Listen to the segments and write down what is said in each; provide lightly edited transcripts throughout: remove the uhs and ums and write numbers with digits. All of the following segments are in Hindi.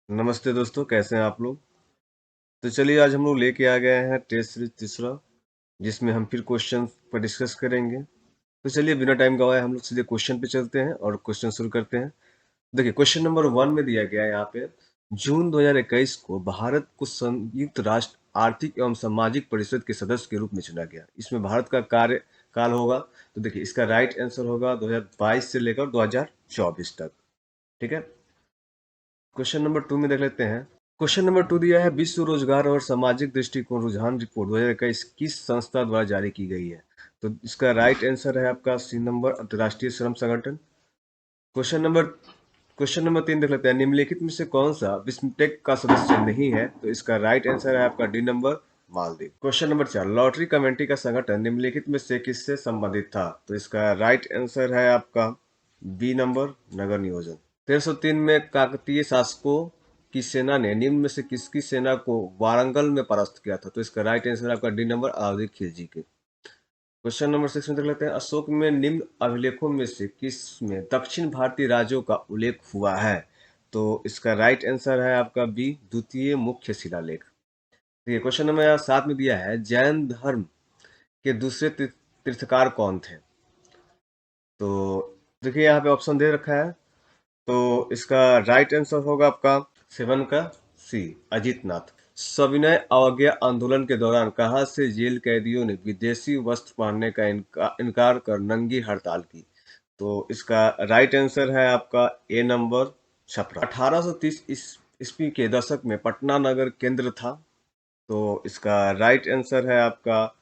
नमस्ते दोस्तों, कैसे हैं आप लोग? तो चलिए आज हम लोग लेके आ गए हैं टेस्ट सीरीज तीसरा, जिसमें हम फिर क्वेश्चन पर डिस्कस करेंगे। तो चलिए बिना टाइम गवाए हम लोग सीधे क्वेश्चन पे चलते हैं और क्वेश्चन शुरू करते हैं। देखिए क्वेश्चन नंबर 1 में दिया गया है यहाँ पे, जून 2021 को भारत को संयुक्त राष्ट्र आर्थिक एवं सामाजिक परिषद के सदस्य के रूप में चुना गया। इसमें भारत का कार्यकाल होगा। तो देखिए इसका राइट आंसर होगा 2022 से लेकर 2024 तक। ठीक है। क्वेश्चन नंबर 2 में देख लेते हैं। क्वेश्चन नंबर 2 दिया है, विश्व रोजगार और सामाजिक दृष्टिकोण रुझान रिपोर्ट 2021 किस संस्था द्वारा जारी की गई है? तो इसका राइट आंसर है आपका सी नंबर, अंतर्राष्ट्रीय श्रम संगठन। क्वेश्चन नंबर क्वेश्चन नंबर 3 देख लेते हैं, निम्नलिखित में से कौन सा विस्मटेक का सदस्य नहीं है? तो इसका राइट आंसर है आपका D number, Maldives. Question number 4, lottery committee का संगठन निम्नलिखित में से किससे संबंधित था? तो इसका राइट आंसर है आपका बी नंबर, नगर नियोजन। 1303 में काकतीय शासकों की सेना ने निम्न में से किसकी सेना को वारंगल में परास्त किया था? तो इसका राइट आंसर आपका डी नंबर, अलाउद्दीन खिलजी के। क्वेश्चन नंबर 6 में देख लेते हैं, अशोक में निम्न अभिलेखों में से किस में दक्षिण भारतीय राज्यों का उल्लेख हुआ है? तो इसका राइट आंसर है आपका बी, द्वितीय मुख्य शिलालेख। देखिए क्वेश्चन नंबर 7 में दिया है, जैन धर्म के दूसरे तीर्थकार कौन थे? तो देखिए यहाँ पे ऑप्शन दे रखा है। तो इसका राइट आंसर होगा आपका 7 का सी, अजीत नाथ। सविनय अवज्ञा आंदोलन के दौरान कहाँ से जेल कैदियों ने विदेशी वस्त्र पहनने का इनकार कर नंगी हड़ताल की? तो इसका राइट आंसर है आपका ए नंबर, छपरा। 1830 ईस्वी के दशक में पटना नगर केंद्र था। तो इसका राइट आंसर है आपका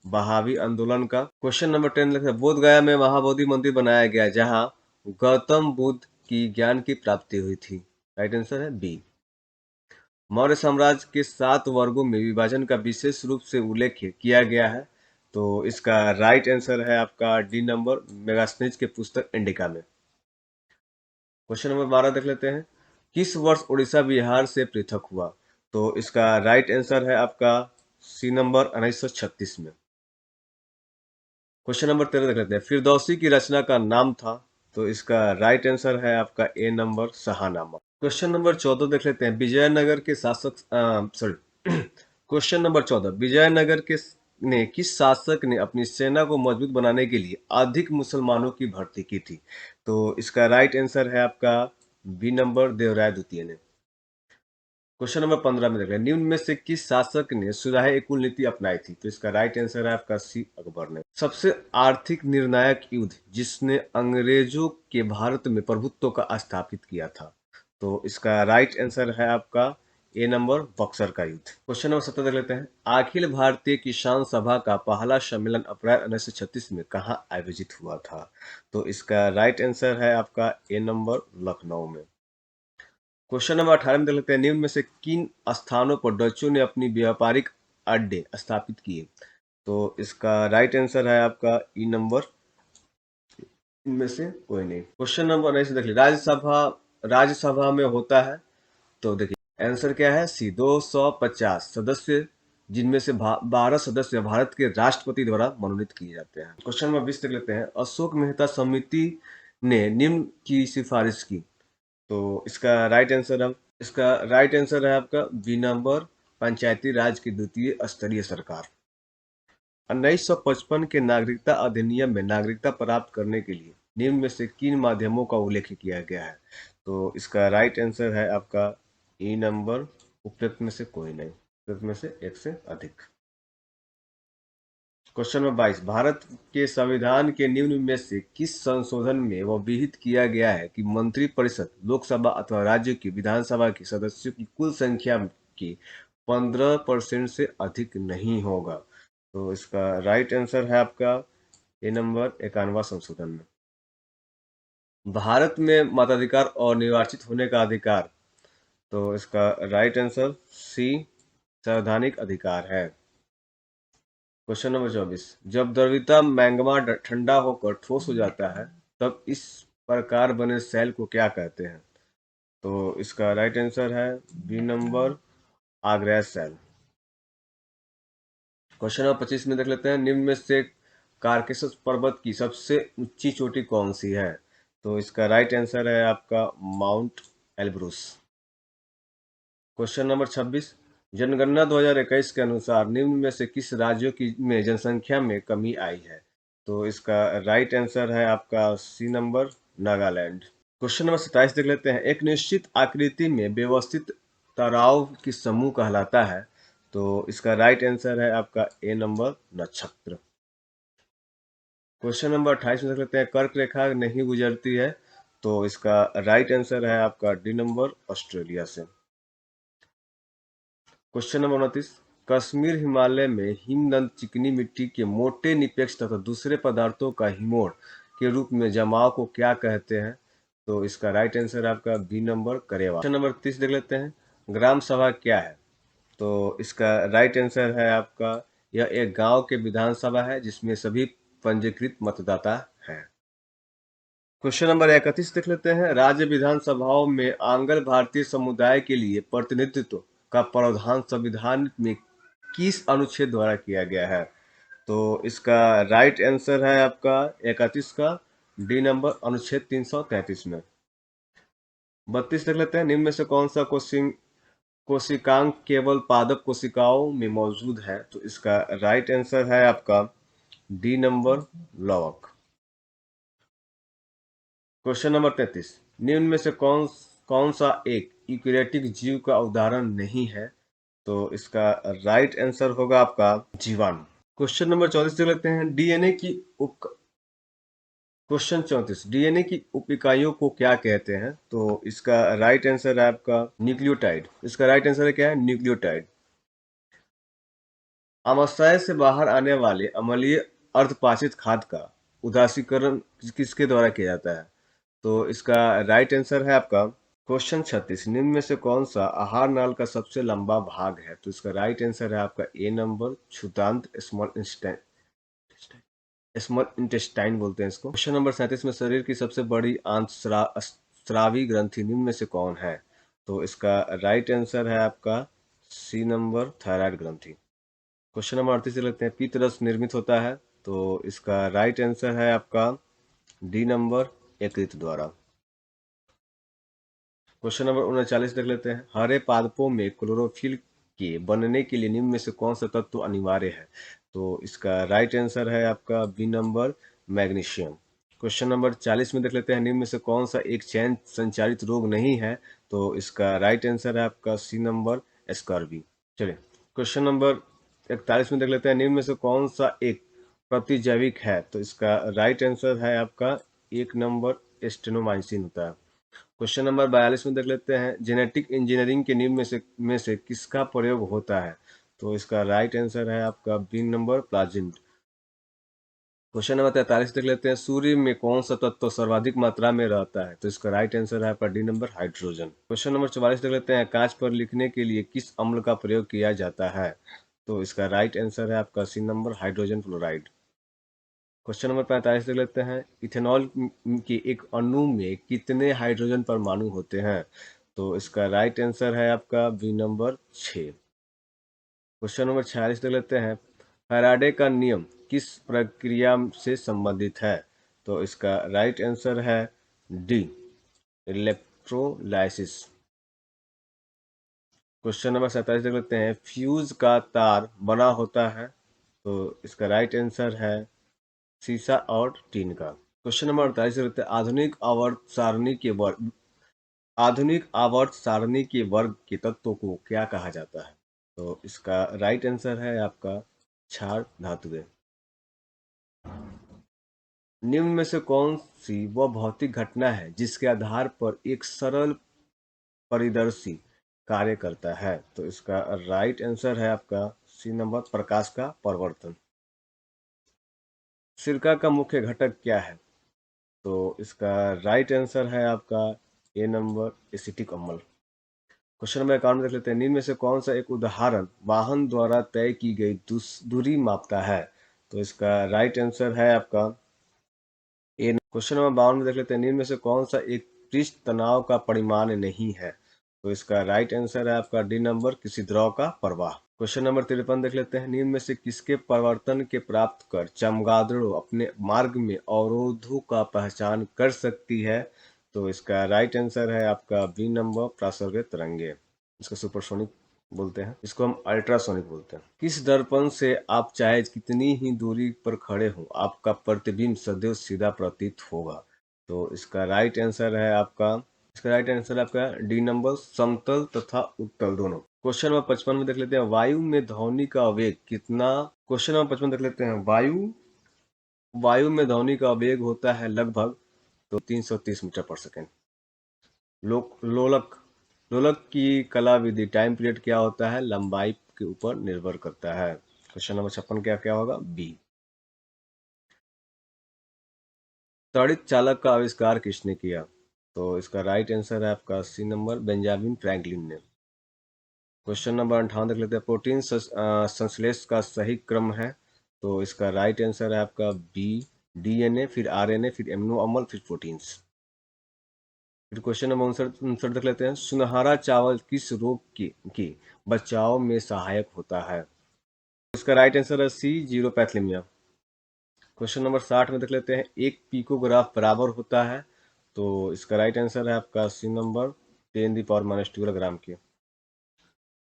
बहावी आंदोलन का। क्वेश्चन नंबर 10 लिखा है, बोध गया में महाबोधि मंदिर बनाया गया जहां गौतम बुद्ध की ज्ञान की प्राप्ति हुई थी। राइट आंसर है बी। मौर्य साम्राज्य के 7 वर्गों में विभाजन का विशेष रूप से उल्लेख किया गया है। तो इसका राइट आंसर है आपका डी नंबर, मेगास्थनीज के पुस्तक इंडिका में। क्वेश्चन नंबर 12 देख लेते हैं, किस वर्ष उड़ीसा बिहार से पृथक हुआ? तो इसका राइट आंसर है आपका सी नंबर, 1936 में। क्वेश्चन नंबर 13 देख लेते हैं, फिरदौसी की रचना का नाम था? तो इसका राइट आंसर है आपका A number, Shahnameh. Question number 14 देख लेते हैं, विजयनगर के शासक सॉरी क्वेश्चन नंबर 14, विजयनगर के ने किस शासक ने अपनी सेना को मजबूत बनाने के लिए अधिक मुसलमानों की भर्ती की थी? तो इसका राइट आंसर है आपका बी नंबर, देवराय द्वितीय ने। क्वेश्चन नंबर 15 में देखें, निम्न में से किस शासक ने सुराहे कुल नीति अपनाई थी? तो इसका राइट आंसर है आपका सी, अकबर ने। सबसे आर्थिक निर्णायक युद्ध जिसने अंग्रेजों के भारत में प्रभुत्व का स्थापित किया था? तो इसका राइट आंसर है आपका ए नंबर, बक्सर का युद्ध। क्वेश्चन नंबर 17 देख लेते हैं, अखिल भारतीय किसान सभा का पहला सम्मेलन अप्रैल 1936 में कहाँ आयोजित हुआ था? तो इसका राइट आंसर है आपका ए नंबर, लखनऊ में। क्वेश्चन नंबर 18 में देख लेते हैं, निम्न में से किन स्थानों पर डचों ने अपनी व्यापारिक अड्डे स्थापित किए? तो इसका राइट आंसर है आपका ई नंबर, इनमें से कोई नहीं। क्वेश्चन नंबर 19 देख लीजिए, राज्यसभा में होता है। तो देखिए आंसर क्या है, सी, 250 सदस्य, जिनमें से 12 सदस्य भारत के राष्ट्रपति द्वारा मनोनीत किए जाते हैं। क्वेश्चन नंबर 20 देख लेते हैं, अशोक मेहता समिति ने निम्न की सिफारिश की? तो इसका राइट आंसर है आपका बी नंबर, पंचायती राज की द्वितीय स्तरीय सरकार। 1955 के नागरिकता अधिनियम में नागरिकता प्राप्त करने के लिए निम्न में से किन माध्यमों का उल्लेख किया गया है? तो इसका राइट आंसर है आपका ई नंबर, उपयुक्त में से कोई नहीं, उपयुक्त में से एक से अधिक। क्वेश्चन नंबर 22, भारत के संविधान के निम्न में से किस संशोधन में वह विहित किया गया है कि मंत्रिपरिषद लोकसभा अथवा राज्य की विधानसभा के सदस्यों की कुल संख्या की 15% से अधिक नहीं होगा? तो इसका राइट आंसर है आपका ए नंबर, 91वां संशोधन में। भारत में मताधिकार और निर्वाचित होने का अधिकार? तो इसका राइट आंसर सी, संवैधानिक अधिकार है। क्वेश्चन नंबर 24, जब द्रविता मैग्मा ठंडा होकर ठोस हो जाता है तब इस प्रकार बने सेल को क्या कहते हैं? तो इसका राइट आंसर है बी नंबर, आग्नेय सेल। क्वेश्चन नंबर 25 में देख लेते हैं, निम्न में से कार्केसस पर्वत की सबसे ऊंची चोटी कौन सी है? तो इसका राइट आंसर है आपका माउंट एल्ब्रूस। क्वेश्चन नंबर 26, जनगणना 2021 के अनुसार निम्न में से किस राज्यों की में जनसंख्या में कमी आई है? तो इसका राइट आंसर है आपका C number, Nagaland. Question number 27 देख लेते हैं। एक निश्चित आकृति में व्यवस्थित ताराओं की समूह कहलाता है। तो इसका राइट आंसर है आपका ए नंबर, नक्षत्र। क्वेश्चन नंबर 28 में देख लेते हैं। कर्क रेखा नहीं गुजरती है। तो इसका राइट आंसर है आपका डी नंबर, ऑस्ट्रेलिया से। क्वेश्चन नंबर 29, कश्मीर हिमालय में हिमनद चिकनी मिट्टी के मोटे निरपेक्ष तथा दूसरे पदार्थों का हिमोड़ के रूप में जमाव को क्या कहते हैं? तो इसका राइट आंसर आपका बी नंबर, करेवा। क्वेश्चन नंबर 30 देख लेते हैं। ग्राम सभा क्या है? तो इसका राइट आंसर है आपका, यह एक गांव के विधानसभा है जिसमें सभी पंजीकृत मतदाता हैं। क्वेश्चन नंबर 31 देख लेते हैं। राज्य विधानसभाओं में आंग्ल भारतीय समुदाय के लिए प्रतिनिधित्व का प्रावधान संविधान में किस अनुच्छेद द्वारा किया गया है? तो इसका राइट आंसर है आपका 31 का डी नंबर, अनुच्छेद 333 में। 32 देख लेते हैं। निम्न में से कौन सा कोशिकांग केवल पादप कोशिकाओं में मौजूद है? तो इसका राइट आंसर है आपका डी नंबर, लवक। क्वेश्चन नंबर 33, निम्न में से कौन कौन सा एक यूकेरियोटिक जीव का उदाहरण नहीं है? तो इसका राइट आंसर होगा आपका जीवाणु। क्वेश्चन नंबर 34 देख लेते हैं। क्वेश्चन 34, डीएनए की उप इकाइयों को क्या कहते हैं? तो इसका राइट आंसर है आपका न्यूक्लियोटाइड। इसका राइट आंसर है क्या है? न्यूक्लियोटाइड। आमाशय से बाहर आने वाले अम्लीय अर्धपाचित खाद्य का उदासीकरण किसके द्वारा किया जाता है? तो इसका राइट आंसर है आपका क्वेश्चन 36, निम्न में से कौन सा आहार नाल का सबसे लंबा भाग है? तो इसका राइट आंसर है आपका ए नंबर, क्षुदांत, स्मॉल इंटेस्टाइन बोलते हैं इसको। क्वेश्चन नंबर 37 में शरीर की सबसे बड़ी स्रावी ग्रंथि निम्न में से कौन है? तो इसका राइट आंसर है आपका सी नंबर, थायराइड ग्रंथि। क्वेश्चन नंबर 38 लेते हैं। पित्त रस निर्मित होता है। तो इसका राइट आंसर है आपका डी नंबर, यकृत द्वारा। क्वेश्चन नंबर 39 देख लेते हैं। हरे पादपों में क्लोरोफिल के बनने के लिए निम्न में से कौन सा तत्व अनिवार्य है? तो इसका राइट आंसर है आपका B number, magnesium. Question number 40 में देख लेते हैं। निम्न में से कौन सा एक चयन संचारित रोग नहीं है? तो इसका राइट आंसर है आपका सी नंबर, स्कर्वी। चलिए क्वेश्चन नंबर 41 में देख लेते हैं। निम्न में से कौन सा एक प्रतिजैविक है? तो इसका राइट आंसर है आपका एक नंबर, एस्टेनोमाइसिन होता है। क्वेश्चन नंबर 42 में देख लेते हैं। जेनेटिक इंजीनियरिंग के निम्न में से किसका प्रयोग होता है? तो इसका राइट आंसर है आपका बी नंबर, प्लाजिड। क्वेश्चन नंबर 43 देख लेते हैं। सूर्य में कौन सा तत्व सर्वाधिक मात्रा में रहता है? तो इसका राइट आंसर है आपका D number, hydrogen. Question number 44 देख लेते हैं। कांच पर लिखने के लिए किस अम्ल का प्रयोग किया जाता है? तो इसका राइट आंसर है आपका C number, hydrogen fluoride. Question number 45 देख लेते हैं। इथेनॉल के एक अणु में कितने हाइड्रोजन परमाणु होते हैं? तो इसका राइट आंसर है आपका बी नंबर, 6। क्वेश्चन नंबर 46 देख लेते हैं। फैराडे का नियम किस प्रक्रिया से संबंधित है? तो इसका राइट आंसर है डी, इलेक्ट्रोलाइसिस। क्वेश्चन नंबर 47 देख लेते हैं। फ्यूज का तार बना होता है। तो इसका राइट आंसर है शीशा और टीन का। क्वेश्चन नंबर 48 रहते हैं। आधुनिक आवर्त सारणी के वर्ग के तत्वों को क्या कहा जाता है? तो इसका राइट आंसर है आपका क्षार धातुएं। निम्न में से कौन सी वह भौतिक घटना है जिसके आधार पर एक सरल परिदर्शी कार्य करता है? तो इसका राइट आंसर है आपका सी नंबर, प्रकाश का परिवर्तन। सिरका का मुख्य घटक क्या है? तो इसका राइट आंसर है आपका ए नंबर, एसिटिक अम्ल। क्वेश्चन नंबर 51 देख लेते हैं। निम्न में से कौन सा एक उदाहरण वाहन द्वारा तय की गई दूरी मापता है? तो इसका राइट आंसर है आपका ए। क्वेश्चन नंबर 52 में देख लेते हैं। निम्न में से कौन सा एक पृष्ठ तनाव का परिमाण नहीं है? तो इसका राइट आंसर है आपका डी नंबर, किसी द्रव का प्रवाह। क्वेश्चन नंबर 53 देख लेते हैं। निम्न में से किसके प्रवर्तन के प्राप्त कर चमगादड़ों अपने मार्ग में अवरोधों का पहचान कर सकती है? तो इसका राइट आंसर है आपका बी नंबर, प्रासर्ग तरंगे। इसको सुपरसोनिक बोलते हैं, इसको हम अल्ट्रासोनिक बोलते हैं। किस दर्पण से आप चाहे कितनी ही दूरी पर खड़े हो, आपका प्रतिबिंब सदैव सीधा प्रतीत होगा? तो इसका राइट आंसर है आपका, डी नंबर, समतल तथा उत्तल दोनों। क्वेश्चन नंबर 55 में देख लेते हैं, वायु में ध्वनि का वेग कितना? क्वेश्चन नंबर 55 देख लेते हैं, वायु में ध्वनि का वेग होता है लगभग तो 330 मीटर पर सेकेंड। लोलक लोलक की कला विधि टाइम पीरियड क्या होता है? लंबाई के ऊपर निर्भर करता है। क्वेश्चन नंबर 56 क्या क्या होगा? बी। त्वरित चालक का आविष्कार किसने किया? तो इसका राइट आंसर है आपका सी नंबर, बेंजामिन फ्रैंकलिन ने। क्वेश्चन नंबर 58 देख लेते हैं, प्रोटीन संश्लेष का सही क्रम है? तो इसका राइट आंसर है आपका बी, डीएनए, फिर आरएनए, फिर एमिनो अम्ल, फिर प्रोटीन्स। फिर क्वेश्चन नंबर 59 देख लेते हैं, सुनहरा चावल किस रोग की बचाव में सहायक होता है? इसका राइट आंसर है सी, जीरोपैथीमिया। क्वेश्चन नंबर 60 में देख लेते हैं, एक पिकोग्राफ बराबर होता है? तो इसका राइट आंसर है आपका सी नंबर, 10⁻² ग्राम की।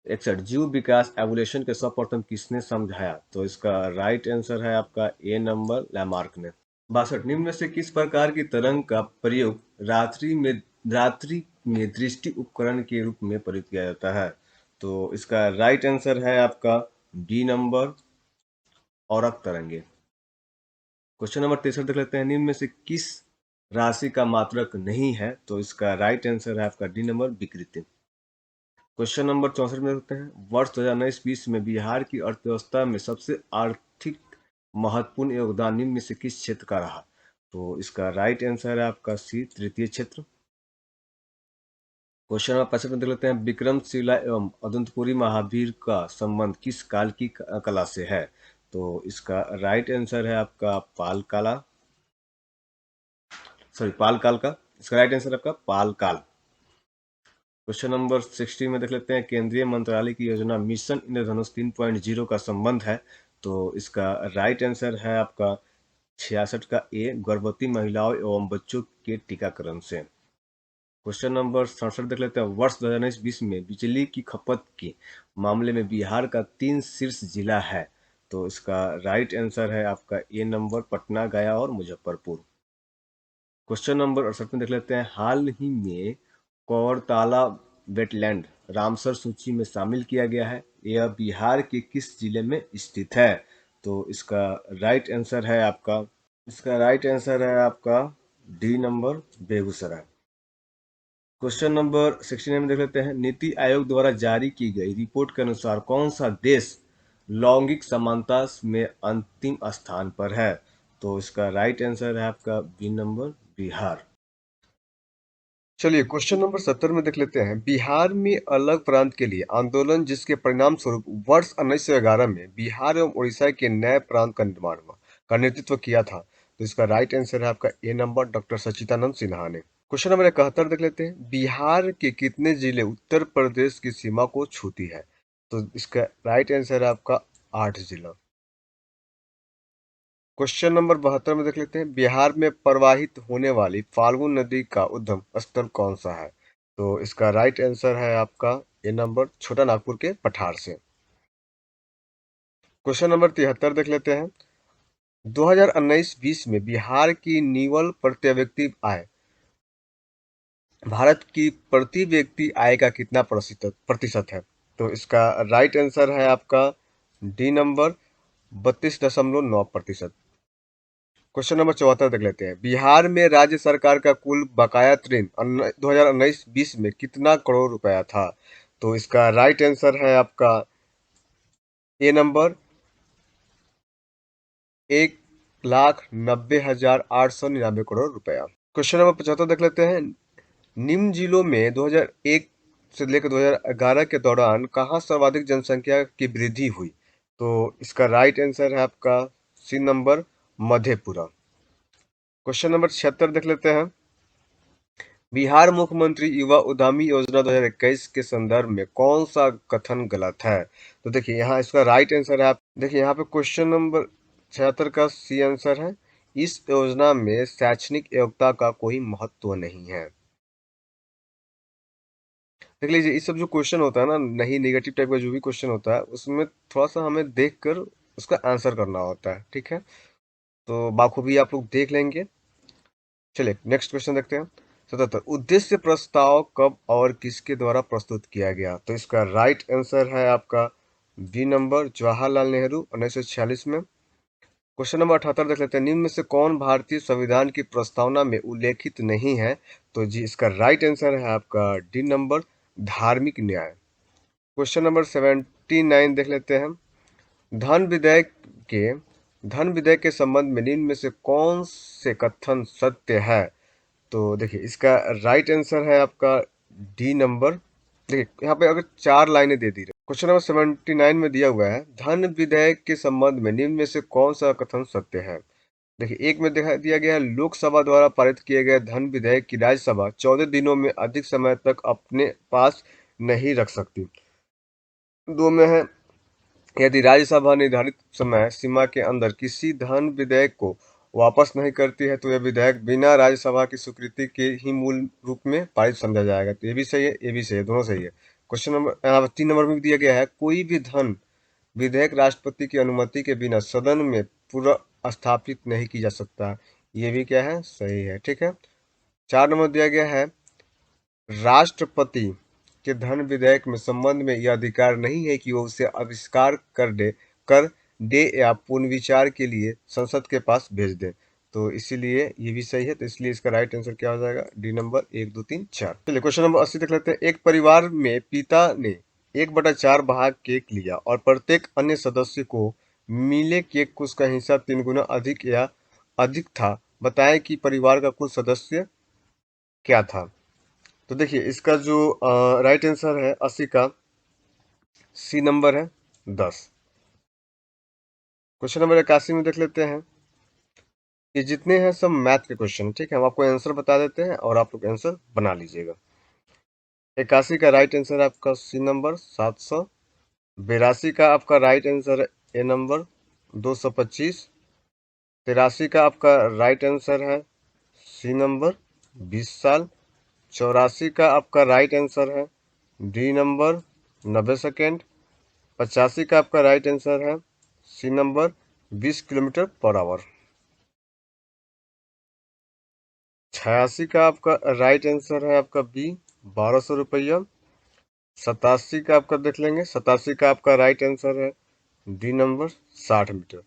61, जीव विकास एवोल्यूशन के सर्वप्रथम किसने समझाया? तो इसका राइट आंसर है आपका ए नंबर, लैमार्क ने। 62, निम्न में से किस प्रकार की तरंग का प्रयोग रात्रि में दृष्टि उपकरण के रूप में प्रयुक्त किया जाता है? तो इसका राइट आंसर है आपका बी नंबर, औरक तरंगे। क्वेश्चन नंबर 63 देख लेते हैं, निम्न में से किस राशि का मात्रक नहीं है? तो इसका राइट आंसर है आपका डी नंबर, विकृति। क्वेश्चन नंबर 64 में देखते हैं, वर्ष 2019-20 में बिहार की अर्थव्यवस्था में सबसे आर्थिक महत्वपूर्ण योगदान निम्न में से किस क्षेत्र का रहा? तो इसका राइट आंसर है आपका सी, तृतीय क्षेत्र। क्वेश्चन नंबर 65 में देख लेते हैं, विक्रमशिला एवं अदंतपुरी महावीर का संबंध किस काल की कला से है? तो इसका राइट आंसर है आपका पाल काल का। इसका राइट आंसर है आपका पाल काल। क्वेश्चन नंबर 60 में देख लेते हैं, केंद्रीय मंत्रालय की योजना मिशन इंद्रधनुष 3.0 का संबंध है? तो इसका राइट आंसर है आपका 66 का ए, गर्भवती महिलाओं एवं बच्चों के टीकाकरण से। क्वेश्चन नंबर 67 देख लेते हैं, वर्ष 2019-20 में बिजली की खपत के मामले में बिहार का 3 शीर्ष जिला है? तो इसका राइट आंसर है आपका ए नंबर, पटना, गया और मुजफ्फरपुर। क्वेश्चन नंबर 68 में देख लेते हैं, हाल ही में कौरताला वेटलैंड रामसर सूची में शामिल किया गया है? यह बिहार के किस जिले में स्थित है? तो इसका राइट आंसर है आपका D number, Begusarai. Question number 69 में देख लेते हैं, नीति आयोग द्वारा जारी की गई रिपोर्ट के अनुसार कौन सा देश लैंगिक समानता में अंतिम स्थान पर है? तो इसका राइट आंसर है आपका बी नंबर, बिहार। चलिए क्वेश्चन नंबर 70 में देख लेते हैं, बिहार में अलग प्रांत के लिए आंदोलन जिसके परिणाम स्वरूप वर्ष 1911 में बिहार एवं उड़ीसा के नए प्रांत का निर्माण हुआ, का नेतृत्व किया था? तो इसका राइट आंसर है आपका ए नंबर, डॉक्टर सच्चिदानंद सिन्हा ने। क्वेश्चन नंबर 71 देख लेते हैं, बिहार के कितने जिले उत्तर प्रदेश की सीमा को छूती है? तो इसका राइट आंसर है आपका 8 जिला। क्वेश्चन नंबर 72 में देख लेते हैं, बिहार में प्रवाहित होने वाली फाल्गु नदी का उद्गम स्थल कौन सा है? तो इसका राइट आंसर है आपका ए नंबर, छोटा नागपुर के पठार से। क्वेश्चन नंबर 73 देख लेते हैं, 2019-20 में बिहार की निवल प्रति व्यक्ति आय भारत की प्रति व्यक्ति आय का कितना प्रतिशत है? तो इसका राइट आंसर है आपका डी नंबर, 32.9%। क्वेश्चन नंबर 74 देख लेते हैं, बिहार में राज्य सरकार का कुल बकाया ऋण 2019-20 में कितना करोड़ रुपया था? तो इसका राइट आंसर है आपका ए नंबर, 1,90,899 करोड़ रुपया। क्वेश्चन नंबर 75 देख लेते हैं, निम्न जिलों में 2001 से लेकर 2011 के दौरान कहाँ सर्वाधिक जनसंख्या की वृद्धि हुई? तो इसका राइट आंसर है आपका C number, Madhepura. Question number 76 देख लेते हैं, बिहार मुख्यमंत्री युवा उद्यमी योजना 2021 के संदर्भ में कौन सा कथन गलत है? तो देखिए यहाँ इसका राइट आंसर है, आप देखिए यहाँ पे क्वेश्चन नंबर 76 का सी आंसर है, इस योजना में शैक्षणिक योग्यता का कोई महत्व नहीं है। देख लीजिए, ये सब जो क्वेश्चन होता है ना, नहीं नेगेटिव टाइप का जो भी क्वेश्चन होता है, उसमें थोड़ा सा हमें देख कर उसका आंसर करना होता है, ठीक है। तो बाखूबी आप लोग देख लेंगे। चलिए नेक्स्ट क्वेश्चन देखते हैं। 77, उद्देश्य प्रस्ताव कब और किसके द्वारा प्रस्तुत किया गया? तो इसका राइट आंसर है आपका बी नंबर, जवाहरलाल नेहरू 1946 में। क्वेश्चन नंबर 78 देख लेते हैं। निम्न में से कौन भारतीय संविधान की प्रस्तावना में उल्लेखित नहीं है? तो जी इसका राइट आंसर है आपका डी नंबर, धार्मिक न्याय। क्वेश्चन नंबर 79 देख लेते हैं। धन विधेयक के धन विधेयक के संबंध में निम्न में से कौन से कथन सत्य है? तो देखिए इसका राइट आंसर है आपका डी नंबर। देखिए यहाँ पे अगर 4 लाइनें दे दी रही। क्वेश्चन नंबर 79 में दिया हुआ है, धन विधेयक के संबंध में निम्न में से कौन सा कथन सत्य है? देखिए एक में दिया गया है, लोकसभा द्वारा पारित किए गए धन विधेयक की राज्यसभा 14 दिनों में अधिक समय तक अपने पास नहीं रख सकती। 2 में है, यदि राज्यसभा निर्धारित समय सीमा के अंदर किसी धन विधेयक को वापस नहीं करती है तो यह विधेयक बिना राज्यसभा की स्वीकृति के ही मूल रूप में पारित समझा जाएगा। तो ये भी सही है, ये भी सही है, दोनों सही है। क्वेश्चन नंबर 3 नंबर में दिया गया है, कोई भी धन विधेयक राष्ट्रपति की अनुमति के बिना सदन में पूर्व स्थापित नहीं की जा सकता। ये भी क्या है, सही है, ठीक है। 4 नंबर दिया गया है, राष्ट्रपति के धन विधेयक में संबंध में यह अधिकार नहीं है कि वो उसे आविष्कार कर दे या पुनर्विचार के लिए संसद के पास भेज दे। तो इसीलिए ये भी सही है, तो इसलिए इसका राइट आंसर क्या हो जाएगा, डी नंबर 1 2 3 4। चलिए क्वेश्चन नंबर 80 देख लेते हैं। एक परिवार में पिता ने 1/4 भाग केक लिया और प्रत्येक अन्य सदस्य को मिले केक को उसका हिस्सा 3 गुना अधिक या अधिक था। बताएं कि परिवार का कुल सदस्य क्या था? तो देखिए इसका जो राइट आंसर है 80 का सी नंबर है 10। क्वेश्चन नंबर 81 में देख लेते हैं। ये जितने हैं सब मैथ के क्वेश्चन, ठीक है। हम आपको आंसर बता देते हैं और आप लोग आंसर बना लीजिएगा। 81 का राइट आंसर है आपका सी नंबर 700। 82 का आपका राइट आंसर है ए नंबर 225। 83 का आपका राइट आंसर है सी नंबर 20 साल। 84 का आपका राइट आंसर है डी नंबर 90 सेकेंड। 85 का आपका राइट आंसर है C number 20 kilometre per hour. 86 का आपका राइट आंसर है आपका बी 1200 रुपया। 87 का आपका देख लेंगे, 87 का आपका राइट आंसर है डी नंबर 60 मीटर।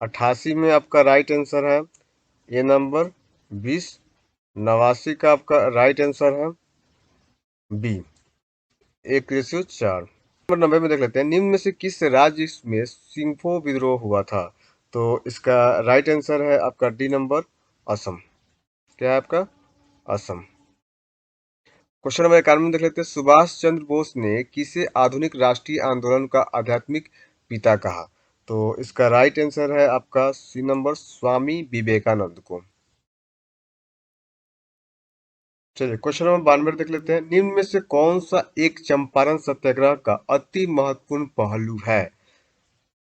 88 में आपका राइट आंसर है ए नंबर 20। 89 का आपका राइट आंसर है बी 1:4। नंबर 90 में देख लेते हैं। निम्न में से किस राज्य में सिंफो विद्रोह हुआ था? तो इसका राइट आंसर है आपका डी नंबर असम। क्या है आपका, असम। क्वेश्चन नंबर 91 में देख लेते हैं। सुभाष चंद्र बोस ने किसे आधुनिक राष्ट्रीय आंदोलन का आध्यात्मिक पिता कहा? तो इसका राइट आंसर है आपका सी नंबर, स्वामी विवेकानंद को। चलिए क्वेश्चन नंबर 92 देख लेते हैं। निम्न में से कौन सा एक चंपारण सत्याग्रह का अति महत्वपूर्ण पहलू है?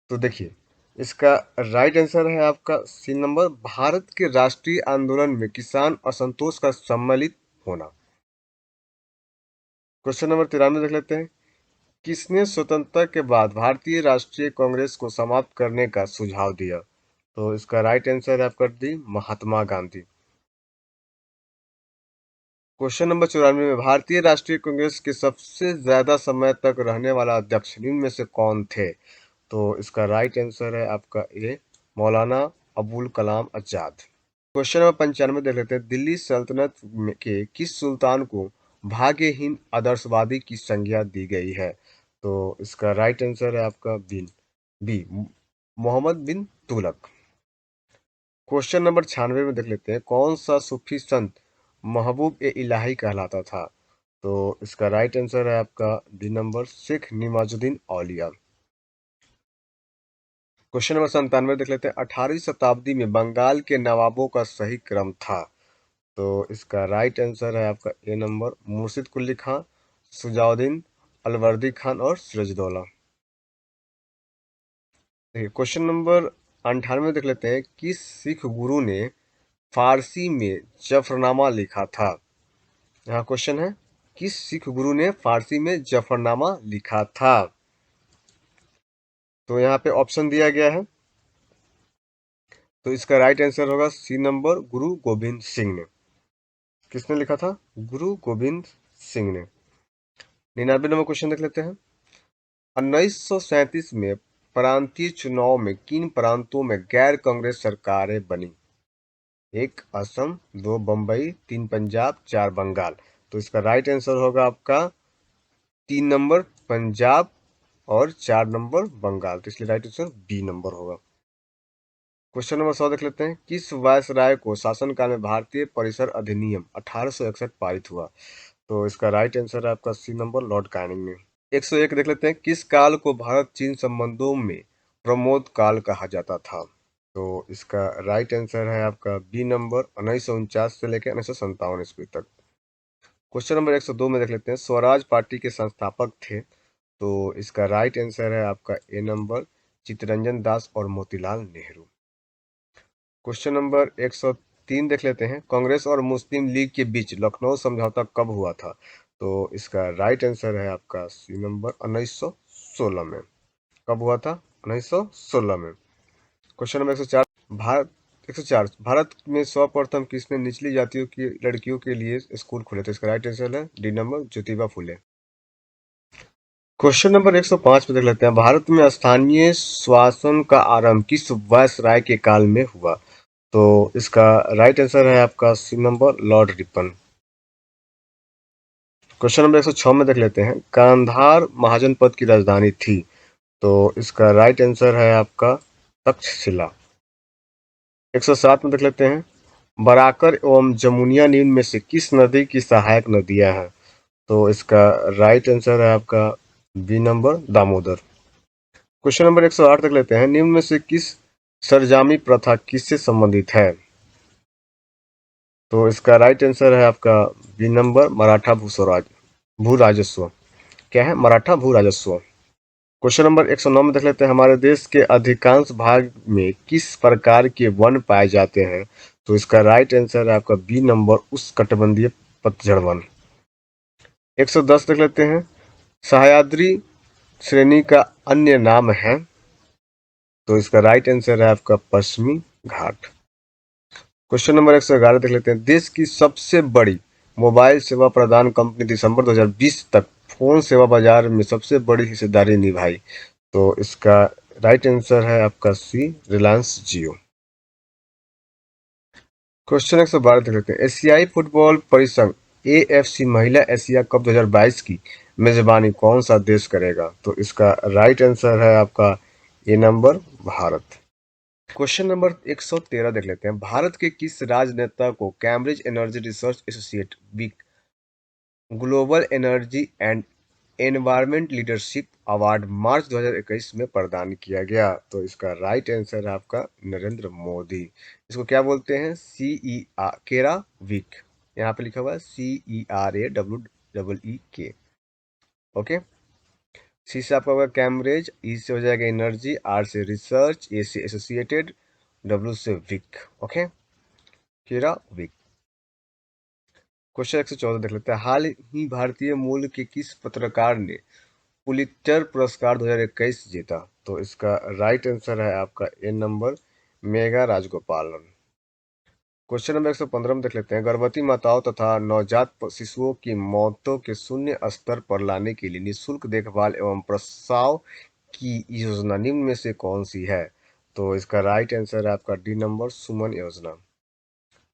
तो देखिए इसका राइट आंसर है आपका सी नंबर, भारत के राष्ट्रीय आंदोलन में किसान असंतोष का सम्मिलित होना। क्वेश्चन नंबर 93 देख लेते हैं। किसने स्वतंत्रता के बाद भारतीय राष्ट्रीय कांग्रेस को समाप्त करने का सुझाव दिया? तो इसका राइट आंसर है आपका D, Mahatma Gandhi. Question number 94 में भारतीय राष्ट्रीय कांग्रेस के सबसे ज्यादा समय तक रहने वाला अध्यक्ष निम्न में से कौन थे? तो इसका राइट आंसर है आपका ए, मौलाना अबुल कलाम आजाद। क्वेश्चन नंबर 95 देख लेते हैं। दिल्ली सल्तनत के किस सुल्तान को भाग्यहीन आदर्शवादी की संज्ञा दी गई है? तो इसका राइट आंसर है आपका बी, मोहम्मद बिन तुगलक। क्वेश्चन नंबर 96 में देख लेते हैं। कौन सा सूफी संत महबूब ए इलाही कहलाता था? तो इसका राइट आंसर है आपका डी नंबर, शेख निमाजुद्दीन औलिया। क्वेश्चन नंबर 97 देख लेते हैं। 18वीं शताब्दी में बंगाल के नवाबों का सही क्रम था? तो इसका राइट आंसर है आपका ए नंबर, मुर्शिद कुली खां, सुजाउद्दीन अलवर्दी खान और सिराजुद्दौला। देखिए क्वेश्चन नंबर 98 देख लेते हैं। किस सिख गुरु ने फारसी में जफरनामा लिखा था? यहाँ क्वेश्चन है। किस सिख गुरु ने फारसी में जफरनामा लिखा था? तो यहाँ पे ऑप्शन दिया गया है, तो इसका राइट आंसर होगा सी नंबर, गुरु गोविंद सिंह ने। किसने लिखा था? गुरु गोविंद सिंह ने। 99 नंबर क्वेश्चन देख लेते हैं। 1937 में प्रांतीय चुनाव में किन प्रांतों में गैर कांग्रेस सरकारें बनी? 1 असम, 2 बंबई, 3 पंजाब, 4 बंगाल। तो इसका राइट आंसर होगा आपका 3 नंबर पंजाब और 4 नंबर बंगाल। तो इसलिए राइट आंसर बी नंबर होगा। क्वेश्चन नंबर 100 देख लेते हैं। किस वायसराय को शासनकाल में भारतीय परिसर अधिनियम 1861 पारित हुआ? तो इसका राइट आंसर है आपका सी नंबर, लॉर्ड कैनिंग ने। 101 देख लेते हैं। किस काल को भारत चीन संबंधों में प्रमोद काल कहा जाता था? तो इसका राइट आंसर है आपका बी नंबर, 1949 से लेकर 1957 ईस्वी तक। क्वेश्चन नंबर 102 में देख लेते हैं। स्वराज पार्टी के संस्थापक थे? तो इसका राइट आंसर है आपका ए नंबर, चित्तरंजन दास और मोतीलाल नेहरू। क्वेश्चन नंबर 103 देख लेते हैं। कांग्रेस और मुस्लिम लीग के बीच लखनऊ समझौता कब हुआ था? तो इसका राइट आंसर है आपका सी नंबर, 1916 में। कब हुआ था? 1916 में। Question number 104। भारत में सर्वप्रथम किसने निचली जातियों की लड़कियों के लिए स्कूल खोले? तो इसका राइट आंसर है D number, Jyotiba Phule. Question number 105 पे देख लेते हैं। भारत में स्थानीय शासन का आरंभ किस वायसराय के काल में हुआ? तो इसका राइट आंसर है आपका C number, Lord Ripon. Question number 106 में देख लेते हैं। गांधार महाजनपद की राजधानी थी? तो इसका राइट आंसर है आपका तक्षशिला। 107 में देख लेते हैं। बराकर एवं जमुनिया निम्न में से किस नदी की सहायक नदियां हैं? तो इसका राइट आंसर है आपका B number, Damodar. Question number 108 देख लेते हैं। निम्न में से किस सरजामी प्रथा किससे संबंधित है? तो इसका राइट आंसर है आपका बी नंबर, मराठा भू राजस्व। क्या है? मराठा भू राजस्व। क्वेश्चन नंबर 109 में देख लेते हैं। हमारे देश के अधिकांश भाग में किस प्रकार के वन पाए जाते हैं? तो इसका राइट आंसर है आपका बी नंबर, उष्णकटिबंधीय पतझड़ वन। 110 देख लेते हैं। सह्याद्री श्रेणी का अन्य नाम है? तो इसका राइट आंसर है आपका पश्चिमी घाट। क्वेश्चन नंबर 111 देख लेते हैं। देश की सबसे बड़ी मोबाइल सेवा प्रदान कंपनी दिसंबर 2020 तक फोन सेवा बाजार में सबसे बड़ी हिस्सेदारी निभाई? तो इसका राइट आंसर है आपका सी, रिलायंस जियो। क्वेश्चन 112 देख लेते हैं। एशियाई फुटबॉल परिसंघ AFC महिला एशिया कप 2022 की मेजबानी कौन सा देश करेगा? तो इसका राइट आंसर है आपका A number, Bharat. Question number 113 देख लेते हैं। भारत के किस राजनेता को Cambridge energy research associate week global energy and environment leadership award March 2021 में प्रदान किया गया? तो इसका राइट आंसर है आपका नरेंद्र मोदी। इसको क्या बोलते हैं? केरा वीक। यहाँ पे लिखा हुआ है CERAWEEK। ओके। सी से आपका होगा कैम्ब्रिज, ई से हो जाएगा एनर्जी, आर से रिसर्च, ए से एसोसिएटेड, डब्ल्यू से विक। ओके, केरा विक। क्वेश्चन 114 देख लेते हैं। हाल ही भारतीय मूल के किस पत्रकार ने पुलित्जर पुरस्कार 2021 जीता? तो इसका राइट आंसर है आपका A number, Megha Rajagopalan. Question number 115 में देख लेते हैं। गर्भवती माताओं तथा नवजात शिशुओं की मौतों के शून्य स्तर पर लाने के लिए निःशुल्क देखभाल एवं प्रसव की योजना निम्न में से कौन सी है? तो इसका राइट आंसर है आपका डी नंबर, सुमन योजना।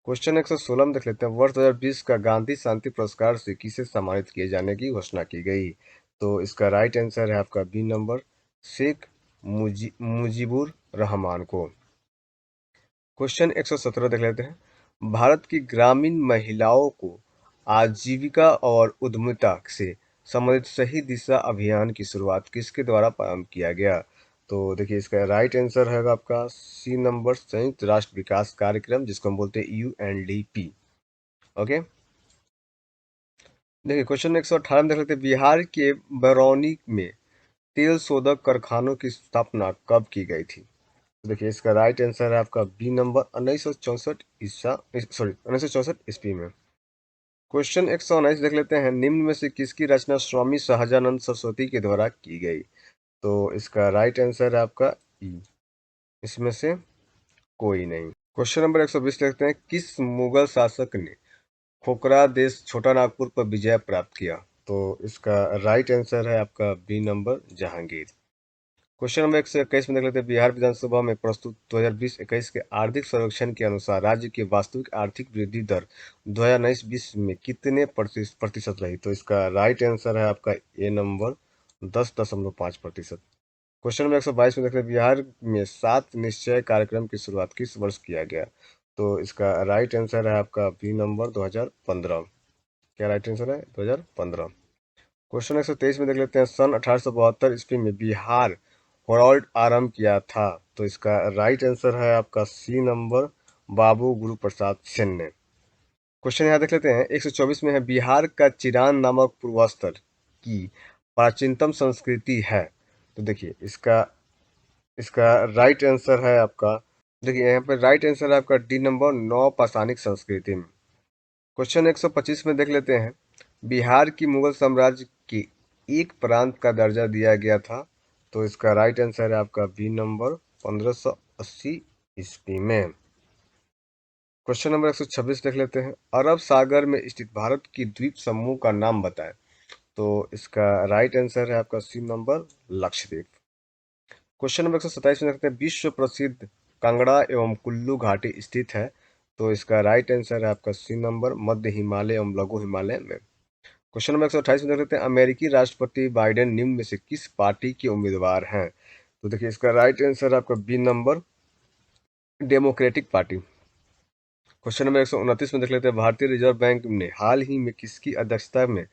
क्वेश्चन 116 में देख लेते हैं। वर्ष 2020 का गांधी शांति पुरस्कार से किसे सम्मानित किए जाने की घोषणा की गई? तो इसका राइट आंसर है आपका बी नंबर, शेख मुजीबुर रहमान को। क्वेश्चन 117 देख लेते हैं। भारत की ग्रामीण महिलाओं को आजीविका और उद्यमिता से संबंधित सही दिशा अभियान की शुरुआत किसके द्वारा प्रारंभ किया गया? तो देखिए इसका राइट आंसर है आपका सी नंबर, संयुक्त राष्ट्र विकास कार्यक्रम, जिसको हम बोलते हैं UNDP। ओके, देखिए क्वेश्चन 118 में देख लेते हैं। बिहार के बरौनी में तेल शोधक कारखानों की स्थापना कब की गई थी? देखिए इसका राइट आंसर है आपका बी नंबर, 1964 ईसा, सॉरी 1964 ईस्वी में। क्वेश्चन 119 देख लेते हैं। निम्न में से किसकी रचना स्वामी सहजानंद सरस्वती के द्वारा की गई? तो इसका राइट आंसर है आपका ई, इसमें से कोई नहीं। क्वेश्चन नंबर 120 देखते हैं। किस मुगल शासक ने खोखरा देश छोटा नागपुर पर विजय प्राप्त किया? तो इसका राइट आंसर है आपका B number, Jahangir. Question number 121 में देख लेते हैं। बिहार विधानसभा में प्रस्तुत 2020-21 के आर्थिक सर्वेक्षण के अनुसार राज्य की वास्तविक आर्थिक वृद्धि दर 2019-20 में कितने प्रतिशत रही? तो इसका राइट आंसर है आपका ए नंबर, 10.5%। क्वेश्चन नंबर 122 में देख लेते हैं। बिहार में 7 निश्चय कार्यक्रम की शुरुआत किस वर्ष किया गया? तो इसका राइट आंसर है आपका बी नंबर, 2015। क्या राइट आंसर है? 2015। क्वेश्चन 123 में देख लेते हैं। सन 1872 ईस्वी में बिहार हरोल्ड आरंभ किया था? तो इसका राइट आंसर है आपका सी नंबर, बाबू गुरु प्रसाद सेन ने। क्वेश्चन यहाँ देख लेते हैं। 124 में है। बिहार का चिरान नामक पूर्वास्तर की प्राचीनतम संस्कृति है? तो देखिए इसका इसका राइट आंसर है आपका, देखिए यहाँ पे राइट आंसर है आपका डी नंबर, नौ पाषाणिक संस्कृति में। क्वेश्चन 125 में देख लेते हैं। बिहार की मुगल साम्राज्य के एक प्रांत का दर्जा दिया गया था? तो इसका राइट आंसर है आपका बी नंबर, 1580 ईस्वी में। क्वेश्चन नंबर 126 देख लेते हैं। अरब सागर में स्थित भारत की द्वीप समूह का नाम बताएं? तो इसका राइट आंसर है आपका C number, Lakshadweep. Question number 127 में देखते हैं। विश्व प्रसिद्ध कांगड़ा एवं कुल्लू घाटी स्थित है? तो इसका राइट आंसर है आपका सी नंबर, मध्य हिमालय एवं लघु हिमालय में। क्वेश्चन नंबर 128 में देख लेते हैं। अमेरिकी राष्ट्रपति बाइडेन निम्न में से किस पार्टी के उम्मीदवार हैं? तो देखिए इसका राइट आंसर आपका B number, democratic party. Question number 129 में देख लेते हैं। भारतीय रिजर्व बैंक ने हाल ही में किसकी अध्यक्षता में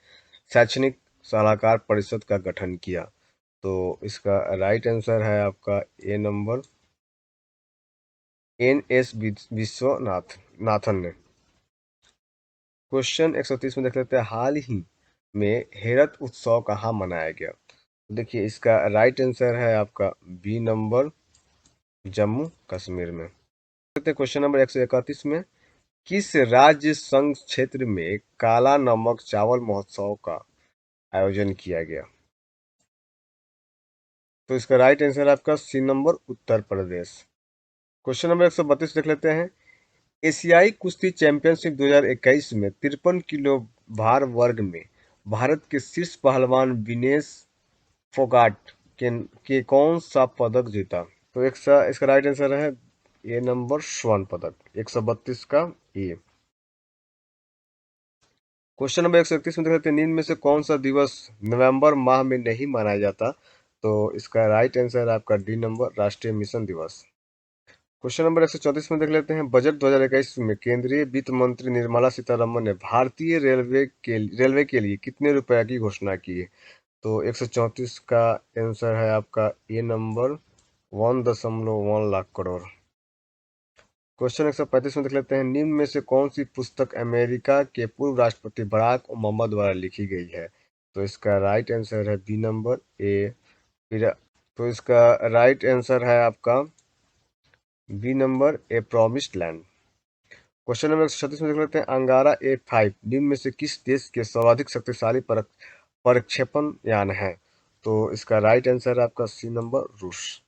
शैक्षणिक सलाहकार परिषद का गठन किया? तो इसका राइट आंसर है आपका A number, N S Viswanathan ने। क्वेश्चन 130 में देख लेते हैं। हाल ही में हेरत उत्सव कहाँ मनाया गया? देखिए इसका राइट आंसर है आपका बी नंबर, जम्मू कश्मीर में। क्वेश्चन नंबर 131 में। किस राज्य संघ क्षेत्र में काला नमक चावल महोत्सव का आयोजन किया गया? तो इसका राइट आंसर है आपका C number, Uttar Pradesh. Question number 132 देख लेते हैं। एशियाई कुश्ती चैंपियनशिप 2021 में 53 किलो भार वर्ग में भारत के शीर्ष पहलवान विनेश फोगाट के कौन सा पदक जीता? तो इसका राइट आंसर है ए नंबर, स्वर्ण पदक, 132 का ए। क्वेश्चन नंबर 131 में देखते हैं। निम्न में से कौन सा दिवस नवंबर माह में नहीं मनाया जाता? तो इसका राइट आंसर है आपका डी नंबर, राष्ट्रीय मिशन दिवस। क्वेश्चन नंबर 134 में देख लेते हैं। बजट 2021 में केंद्रीय वित्त मंत्री निर्मला सीतारमण ने भारतीय रेलवे के लिए कितने रुपए की घोषणा की है? तो 134 का आंसर है आपका A number, 1.1 lakh crore. Question 135 में देख लेते हैं। निम्न में से कौन सी पुस्तक अमेरिका के पूर्व राष्ट्रपति बराक ओबामा द्वारा लिखी गई है? तो इसका राइट आंसर है बी नंबर, ए तो इसका राइट आंसर है आपका बी नंबर, ए प्रॉमिस्ड लैंड। क्वेश्चन नंबर 136 में देख लेते हैं। अंगारा A5 निम्न में से किस देश के सर्वाधिक शक्तिशाली प्रक्षेपण यान है? तो इसका राइट आंसर है आपका सी नंबर, रूस।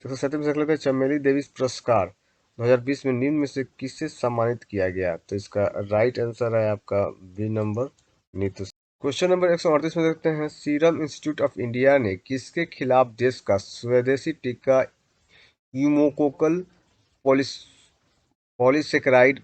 137 में देख लेते हैं। चमेली देवी पुरस्कार 2020 में निम्न में से किसे सम्मानित किया गया? तो इसका राइट आंसर है आपका B number, Neetu. Question number 138 में देखते हैं। सीरम इंस्टीट्यूट ऑफ इंडिया ने किसके खिलाफ देश का स्वदेशी टीका यूमोकोकल पॉलीसेकेराइड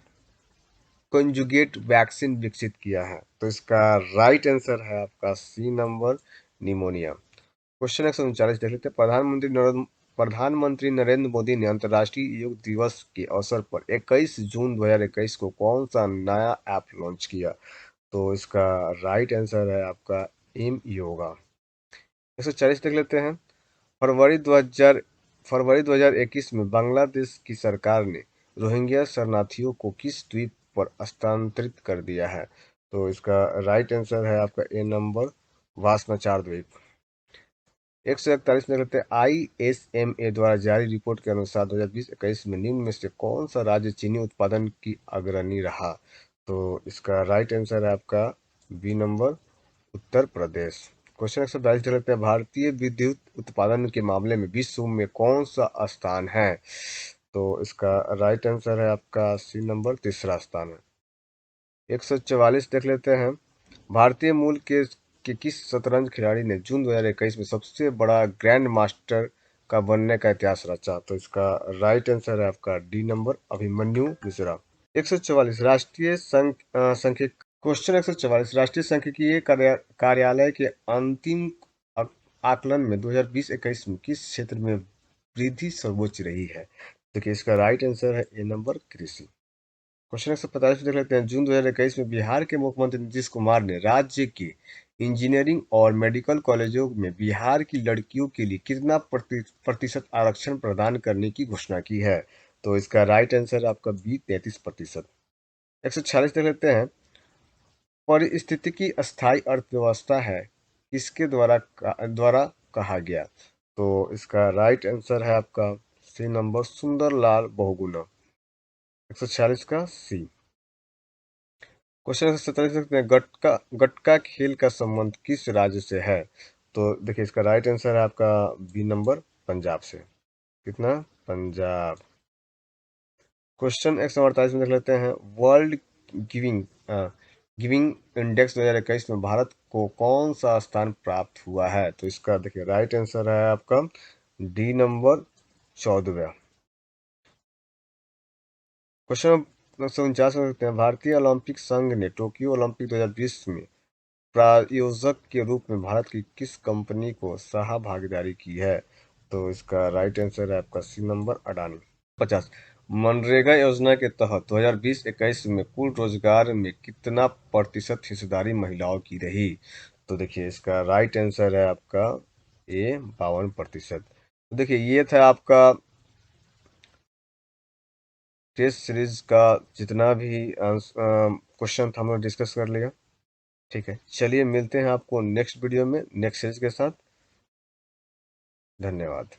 कंजुगेट वैक्सीन विकसित किया है? तो इसका राइट आंसर है आपका सी नंबर, निमोनिया। क्वेश्चन 139 देख लेते हैं। प्रधानमंत्री नरेंद्र मोदी ने अंतर्राष्ट्रीय योग दिवस के अवसर पर 21 जून 2021 को कौन सा नया ऐप लॉन्च किया? तो इसका राइट आंसर है आपका एम योगा। 140 देख लेते हैं। फरवरी 2021 में बांग्लादेश की सरकार ने रोहिंग्या शरणार्थियों को किस द्वीप पर स्थानांतरित कर दिया है? तो इसका राइट आंसर है आपका ए नंबर, वासनाचार द्वीप। 141 में कहते हैं। ISMA द्वारा जारी रिपोर्ट के अनुसार 2020-21 में निम्न में से कौन सा राज्य चीनी उत्पादन की अग्रणी रहा? तो इसका राइट आंसर है आपका B number, Uttar Pradesh. Question 142 देख लेते हैं, भारतीय विद्युत उत्पादन के मामले में विश्व में कौन सा स्थान है? तो इसका राइट आंसर है आपका सी नंबर, तीसरा स्थान है। 144 देख लेते हैं, भारतीय मूल के किस शतरंज खिलाड़ी ने जून 2021 में सबसे बड़ा ग्रैंड मास्टर का बनने का इतिहास रचा? तो इसका राइट आंसर है आपका डी नंबर, अभिमन्यु मिश्रा। 144 राष्ट्रीय क्वेश्चन 144, राष्ट्रीय सांख्यिकीय कार्यालय के अंतिम आकलन में 2020-21 में किस क्षेत्र में वृद्धि सर्वोच्च रही है? देखिए इसका राइट आंसर है ए नंबर, कृषि। क्वेश्चन 145 देख लेते हैं, जून 2021 में बिहार के मुख्यमंत्री नीतीश कुमार ने राज्य के इंजीनियरिंग और मेडिकल कॉलेजों में बिहार की लड़कियों के लिए कितना प्रतिशत आरक्षण प्रदान करने की घोषणा की है? तो इसका राइट आंसर आपका बी, 33%। 146 देख लेते हैं, पारिस्थितिकी अस्थायी अर्थव्यवस्था है किसके द्वारा कहा गया? तो इसका राइट आंसर है आपका सी नंबर, सुंदरलाल बहुगुणा। 146 का सी। क्वेश्चन 147 देखते हैं, गटका गटका खेल का संबंध किस राज्य से है? तो देखिए इसका राइट आंसर है आपका बी नंबर, पंजाब से। कितना? पंजाब। क्वेश्चन 148 में देख लेते हैं, वर्ल्ड गिविंग गिविंग इंडेक्स 2021 में भारत को कौन सा स्थान प्राप्त हुआ है? तो इसका देखिए राइट आंसर है आपका डी नंबर, 14वां। क्वेश्चन 149 में देखते हैं, भारतीय ओलंपिक संघ ने टोक्यो ओलंपिक 2020 में प्रायोजक के रूप में भारत की किस कंपनी को सह भागीदारी की है? तो इसका राइट आंसर है आपका सी नंबर, अडानी। 50, मनरेगा योजना के तहत 2020-21 में कुल रोजगार में कितना प्रतिशत हिस्सेदारी महिलाओं की रही? तो देखिए इसका राइट आंसर है आपका ए, 52%। तो देखिए ये था आपका टेस्ट सीरीज का जितना भी क्वेश्चन था हम लोग डिस्कस कर लिया। ठीक है, चलिए मिलते हैं आपको नेक्स्ट वीडियो में नेक्स्ट सीरीज के साथ। धन्यवाद।